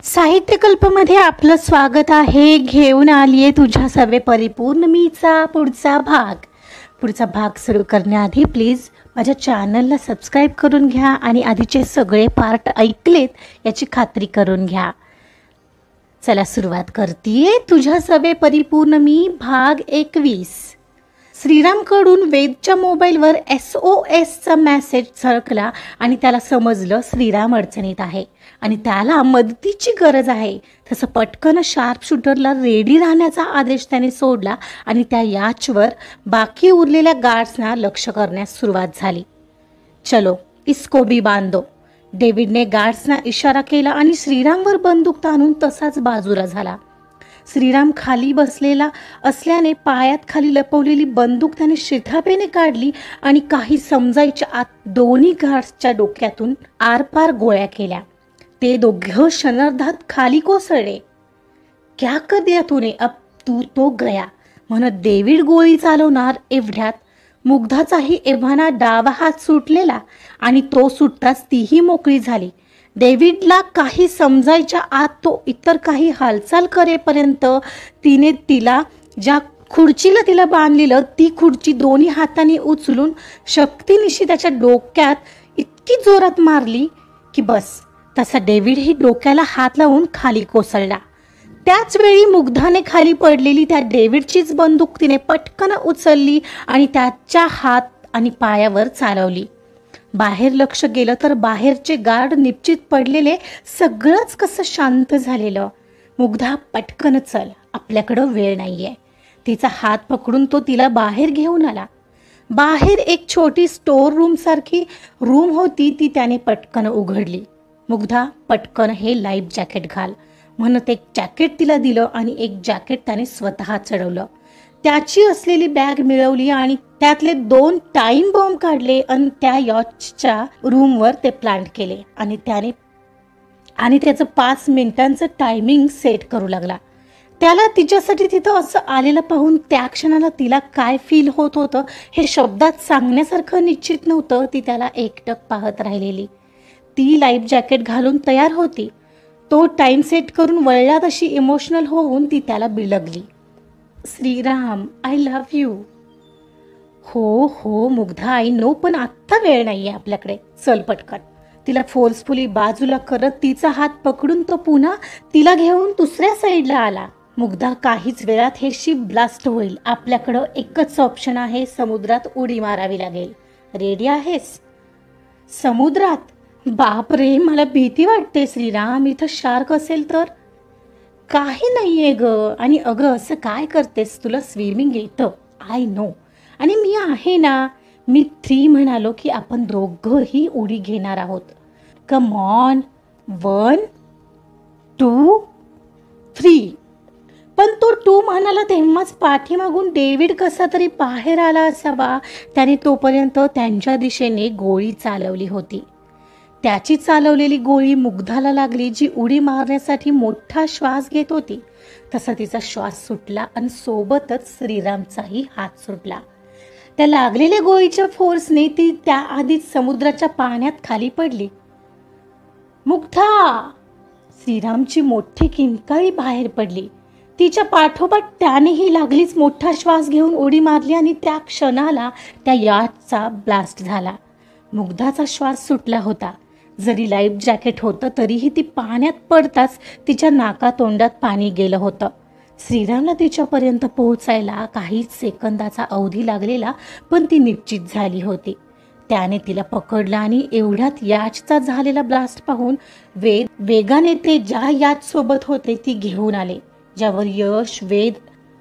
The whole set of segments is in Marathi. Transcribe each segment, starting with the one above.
साहित्यकल्पमध्ये आपलं स्वागत आहे. घेऊन आलीये तुझ्या सर्वे परिपूर्ण मीचा पुढचा भाग सुरू करण्याआधी प्लीज माझ्या चॅनलला सबस्क्राईब करून घ्या आणि आधीचे सगळे पार्ट ऐकलेत याची खात्री करून घ्या. चला सुरुवात करतीये. तुझ्या सर्वे परिपूर्ण मी भाग 21. श्रीरामकडून वेदच्या मोबाईलवर SOSचा मेसेज झळकला आणि त्याला समजलं श्रीराम अडचणीत आहे आणि त्याला मदतीची गरज आहे. तसं पटकन शार्प शूटरला रेडी राहण्याचा आदेश त्याने सोडला आणि त्या याचवर बाकी उरलेल्या गार्ड्सना लक्ष करण्यास सुरुवात झाली. चलो इसको भी बांधो. डेव्हिडने गार्ड्सना इशारा केला आणि श्रीरामवर बंदूक ताणून तसाच बाजूला झाला. श्रीराम खाली बसलेला असल्याने पायात खाली लपवलेली बंदूक त्याने शिथापेने काढली आणि काही समजायच्या आत दोन्ही गार्ड्सच्या डोक्यातून आरपार गोळ्या केल्या. ते दोघं क्षणार्धात खाली कोसळले. क्या कर दिया तूने, अब तू तो गया म्हणत डेव्हिड गोळी चालवणार एवढ्यात मुग्धाचाही एव्हाना डावा हात सुटलेला आणि तो सुटताच तीही मोकळी झाली. डेव्हिडला काही समजायच्या आत तो इतर काही हालचाल करेपर्यंत तिने तिला ज्या खुर्चीला तिला बांधलेलं ती खुर्ची दोन्ही हातांनी उचलून शक्तीनिशी त्याच्या डोक्यात इतकी जोरात मारली की बस. तसा डेव्हिडही डोक्याला हात लावून खाली कोसळला. त्याच वेळी मुग्धाने खाली पडलेली त्या डेव्हिडचीच बंदूक तिने पटकन उचलली आणि त्याच्या हात आणि पायावर चालवली. बाहेर लक्ष गेलं तर बाहेरचे गार्ड निश्चित पडलेले सगळंच कसं शांत झालेलं. मुग्धा पटकन चल, आपल्याकडं वेळ नाहीये. तिचा हात पकडून तो तिला बाहेर घेऊन आला. बाहेर एक छोटी स्टोर रूम सारखी रूम होती, ती त्याने पटकन उघडली. मुग्धा पटकन हे लाईफ जॅकेट घाल म्हणत एक जॅकेट तिला दिलं आणि एक जॅकेट त्याने स्वतः चढवलं. त्याची असलेली बॅग मिळवली आणि त्यातले 2 टाइम बॉम्ब काढले आणि त्या यॉचच्या रूमवर ते प्लांट केले आणि त्याचं 5 मिनिटांचं टायमिंग सेट करू लागला. त्याला तिच्यासाठी तिथं असं आलेलं पाहून त्या क्षणाला तिला काय फील होत होतं हे शब्दात सांगण्यासारखं निश्चित नव्हतं. ती त्याला एकटक पाहत राहिलेली. ती लाईफ जॅकेट घालून तयार होती. तो टाइम सेट करून वळला तशी इमोशनल होऊन ती त्याला बिलगली. Shriram, I love you. हो मुग्धा, आय नो, पण आत्ता वेळ नाहीये आपल्याकडे. चल पटकन. तिला फोर्सफुली बाजूला करत तिचा हात पकडून तो पुन्हा तिला घेऊन दुसऱ्या साईडला आला. मुग्धा, काहीच वेळात हे शिप ब्लास्ट होईल. आपल्याकडं एकच ऑप्शन आहे, समुद्रात उडी मारावी लागेल. रेडी आहेस? समुद्रात? बापरे, मला भीती वाटते श्रीराम. इथं शार्क असेल तर? काही नाहीये ग. आणि अगं असं काय करतेस, तुला स्विमिंग येतं, आय नो. आणि मी आहे ना. मी 3 म्हणालो की आपण दोघंही उडी घेणार आहोत. Come on. 1 2 3. पण तो 2 म्हणाला तेव्हाच पाठीमागून डेव्हिड कसा तरी बाहेर आला असावा. त्याने तोपर्यंत त्यांच्या दिशेने गोळी चालवली होती. त्याची चालवलेली गोळी मुग्धाला लागली, जी उडी मारण्यासाठी मोठा श्वास घेत होती. तसा तिचा श्वास सुटला आणि सोबतच श्रीरामचाही हात सुटला. त्या लागलेल्या गोळीच्या फोर्सने ती त्याआधीच समुद्राच्या पाण्यात खाली पडली. मुग्धा! श्रीरामची मोठी किंकाळी बाहेर पडली. तिच्या पाठोपाठ त्यानेही लागलीच मोठा श्वास घेऊन उडी मारली आणि त्या क्षणाला त्या याचचा ब्लास्ट झाला. मुग्धाचा श्वास सुटला होता. जरी लाईफ जॅकेट होतं तरीही ती पाण्यात पडताच तिच्या नाकातोंडात पाणी गेलं होतं. श्रीरामला तिच्यापर्यंत पोहोचायला काही सेकंदाचा अवधी लागलेला, पण ती निश्चित झाली होती. त्याने तिला पकडलं आणि एवढ्यात याचचा झालेला ब्लास्ट पाहून वेगाने ते ज्या याच सोबत होते ती घेऊन आले, ज्यावर यश वेद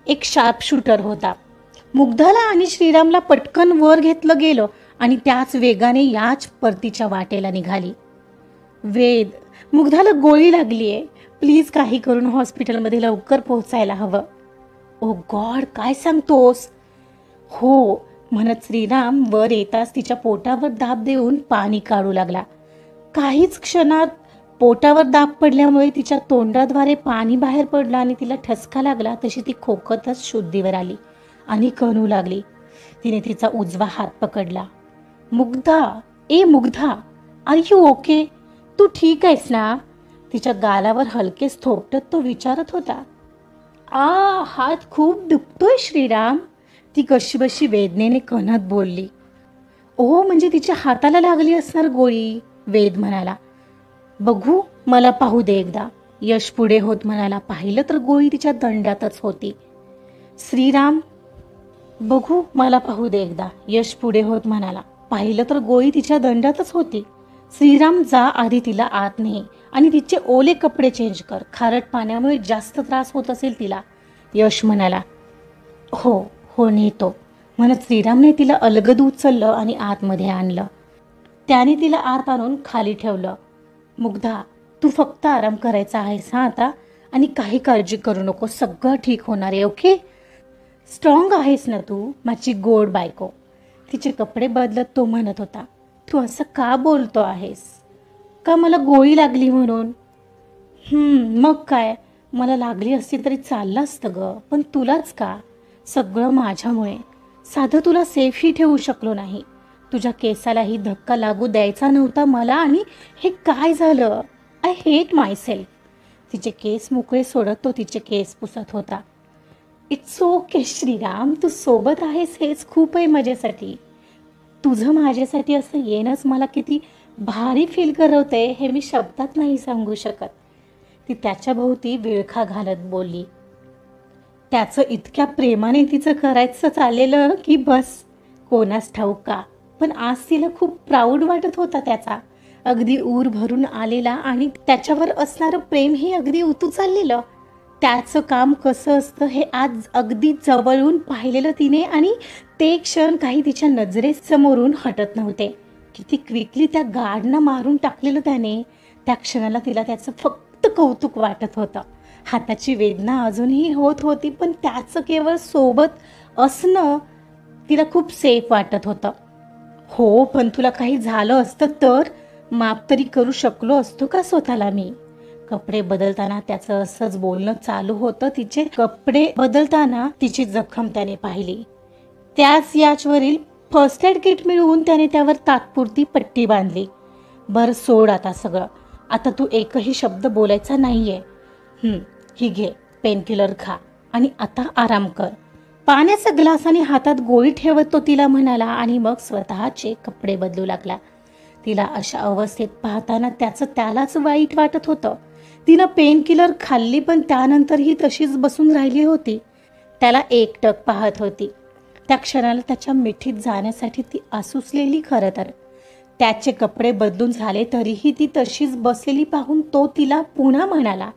एक शार्प शूटर होता. मुग्धाला आणि श्रीरामला पटकन वर घेतलं गेलं आणि त्याच वेगाने याच परतीच्या वाटेला निघाली. वेद, मुग्धाला गोळी लागलीये, प्लीज काही करून हॉस्पिटलमध्ये लवकर पोहोचायला हवं. ओ गॉड, काय सांगतोस? हो म्हणत श्रीराम वर येताच तिच्या पोटावर दाब देऊन पाणी काढू लागला. काहीच क्षणात पोटावर दाब पडल्यामुळे तिच्या तोंडाद्वारे पाणी बाहेर पडलं आणि तिला ठसका लागला. तशी ती खोकतच शुद्धीवर आली आणि कणू लागली. तिने तिचा उजवा हात पकडला. मुग्धा, ए मुग्धा, आर यू ओके? तू ठीक आहेस ना? तिच्या गालावर हलकेच थोपटत तो विचारत होता. हात खूप दुखतोय श्रीराम, ती कशीबशी वेदनेने कणत बोलली. ओ, म्हणजे तिच्या हाताला लागली असणार गोळी, वेद म्हणाला. बघू, मला पाहू दे एकदा, यश पुढे होत म्हणाला. पाहिलं तर गोळी तिच्या दंडातच होती. श्रीराम, बघू, मला पाहू दे एकदा, यश पुढे होत म्हणाला. पाहिलं तर गोळी तिच्या दंडातच होती. श्रीराम, जा आधी तिला आत ने आणि तिचे ओले कपडे चेंज कर, खारट पाण्यामुळे जास्त त्रास होत असेल तिला, यश म्हणाला. हो हो, नेतो म्हणत श्रीरामने तिला अलगद उचललं आणि आतमध्ये आणलं. त्याने तिला आत आणून खाली ठेवलं. मुग्धा, तू फक्त आराम करायचा आहेस आता, आणि काही काळजी करू नको, सगळं ठीक होणार आहे. ओके, स्ट्रॉंग आहेस ना तू, माझी गोड बायको. तिचे कपडे बदलत तो म्हणत होता. तू असं का बोलतो आहेस? का मला गोळी लागली म्हणून? मग काय, मला लागली असती तरी चाललं असतं ग, पण तुलाच का? सगळं माझ्यामुळे. साधं तुला सेफही ठेवू शकलो नाही. तुझ्या केसालाही धक्का लागू द्यायचा नव्हता मला, आणि हे काय झालं? I hate my self. तिचे केस मोकळे सोडत तो तिचे केस पुसत होता. इट्स ओके श्रीराम, तू सोबत आहेस हेच खूप आहे माझ्यासाठी. तुझं माझ्यासाठी असं येणंच मला किती भारी फील करवते, हे मी शब्दात नाही सांगू शकत. ती त्याच्या भोवती विळखा घालत बोलली. त्याचं इतक्या प्रेमाने तिचं करायचं चाललेलं की बस, कोणास ठाऊक का, पण आज तिला खूप प्राऊड वाटत होता त्याचा, अगदी ऊर भरून आलेला, आणि त्याच्यावर असणारं प्रेमही अगदी उतू चाललेलं. त्याचं काम कसं असतं हे आज अगदी जवळून पाहिलेलं तिने, आणि ते क्षण काही तिच्या नजरेसमोरून हटत नव्हते. किती क्विकली त्या गार्डनं मारून टाकलेलं त्याने. त्या क्षणाला तिला त्याचं फक्त कौतुक वाटत होतं. हाताची वेदना अजूनही होत होती, पण त्याचं केवळ सोबत असणं तिला खूप सेफ वाटत होतं. हो, पण तुला काही झालं असतं तर माफ तरी करू शकलो असतो का स्वतःला मी? कपडे बदलताना त्याचं असंच बोलणं चालू होतं. तिचे कपडे बदलताना तिची जखम त्याने पाहिली. त्याच याचवरील फर्स्ट एड किट मिळवून त्याने त्यावर तात्पुरती पट्टी बांधली. बरं, सोड आता सगळं. आता तू एकही शब्द बोलायचा नाहीये. ही घे, पेनकिलर खा आणि आता आराम कर. पाण्याचा ग्लास आणि हातात गोळी ठेवत तो तिला म्हणाला, आणि मग स्वतःचे कपडे बदलू लागला. तिला अशा अवस्थेत पाहताना त्याचं त्यालाच वाईट वाटत होतं. तिनं पेनकिलर खाल्ली, पण त्यानंतरही तशीच बसून राहिली होती. त्याला एकटक पाहत होती. त्या क्षणाला त्याच्या मिठीत जाण्यासाठी ती आसुसलेली. खरं तर त्याचे कपडे बदलून झाले तरीही ती तशीच बसलेली पाहून तो तिला पुन्हा म्हणाला,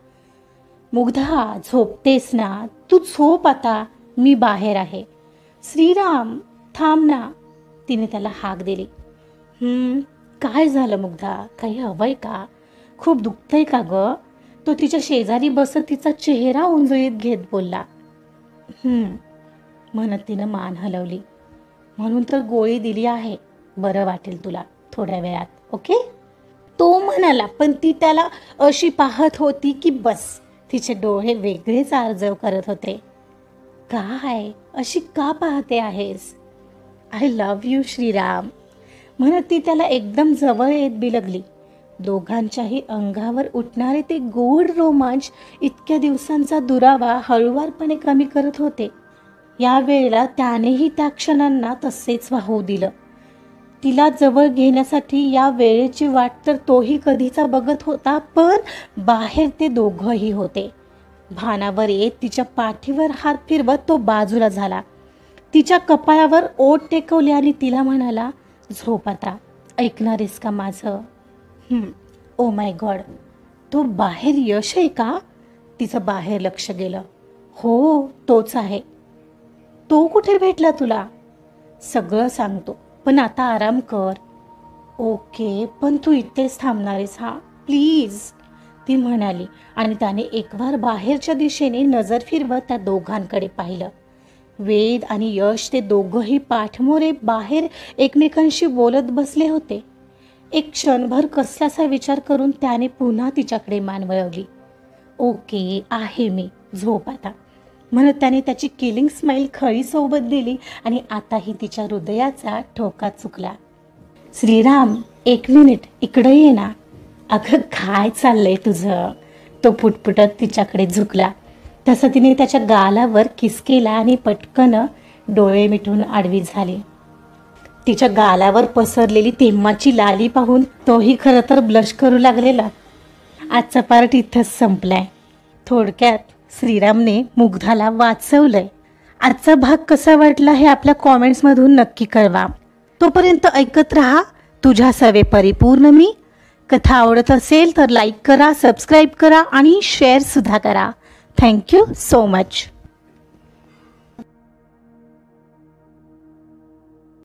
मुग्धा, झोपतेस ना? तू झोप आता, मी बाहेर आहे. श्रीराम, थांब ना, तिने त्याला हाक दिली. काय झालं मुग्धा, काही हवंय का? खूप दुखतंय का ग? तो तिच्या शेजारी बसत तिचा चेहरा उंजळीत घेत बोलला. म्हणत तिनं मान हलवली. म्हणून तर गोळी दिली आहे, बरं वाटेल तुला थोड्या वेळात. ओके, तो म्हणाला. पण ती त्याला अशी पाहत होती की बस, तिचे डोळे वेगळेच आर्जव करत होते. काय अशी का पाहते आहेस? आय लव्ह यू श्रीराम, म्हणत ती त्याला एकदम जवळ येत बिलगली. दोघांच्याही अंगावर उठणारे ते गोड रोमांच इतक्या दिवसांचा दुरावा हळूवारपणे कमी करत होते. या वेळेला त्यानेही त्या क्षणांना तसेच वाहू दिलं. तिला जवळ घेण्यासाठी या वेळेची वाट तर तोही कधीचा बघत होता, पण बाहेर ते दोघंही होते. भानावर येत तिच्या पाठीवर हात फिरवत तो बाजूला झाला. तिच्या कपाळावर ओठ टेकवले आणि तिला म्हणाला, झोप आता, ऐकणारेस का माझं? ओ माय गॉड, तो बाहेर यश आहे का? तिचं बाहेर लक्ष गेलं. हो, तोच आहे. तो कुठे भेटला तुला? सगळं सांगतो, पण आता आराम कर. ओके, पण तू इथेच थांबणारेस हा, प्लीज, ती म्हणाली. आणि त्याने एकवार बाहेरच्या दिशेने नजर फिरवत त्या दोघांकडे पाहिलं. वेद आणि यश ते दोघंही पाठमोरे बाहेर एकमेकांशी बोलत बसले होते. एक क्षणभर कसलासा विचार करून त्याने पुन्हा तिच्याकडे मान वळवली. ओके आहे मी, झोप आता, म्हणत त्याने त्याची किलिंग स्माईल खळीसोबत दिली. आणि आताही तिच्या हृदयाचा ठोका चुकला. श्रीराम, एक मिनिट इकडे ये ना. अगं काय चाललंय तुझं? तो पुटपुटत तिच्याकडे झुकला. तसं तिने त्याच्या गालावर किस केला आणि पटकन डोळे मिटून आडवी झाली. तिच्या गालावर पसरलेली तेव्हाची लाली पाहून तोही खरं तर ब्लश करू लागलेला. आजचा पार्ट इथंच संपलाय. थोडक्यात श्रीरामने मुग्धाला वाचवलंय. आजचा भाग कसा वाटला हे आपल्या कॉमेंट्समधून नक्की कळवा. तोपर्यंत ऐकत रहा तुझ्या सवे परिपूर्ण मी. कथा आवडत असेल तर लाईक करा, सबस्क्राईब करा आणि शेअर सुद्धा करा. Thank you so much.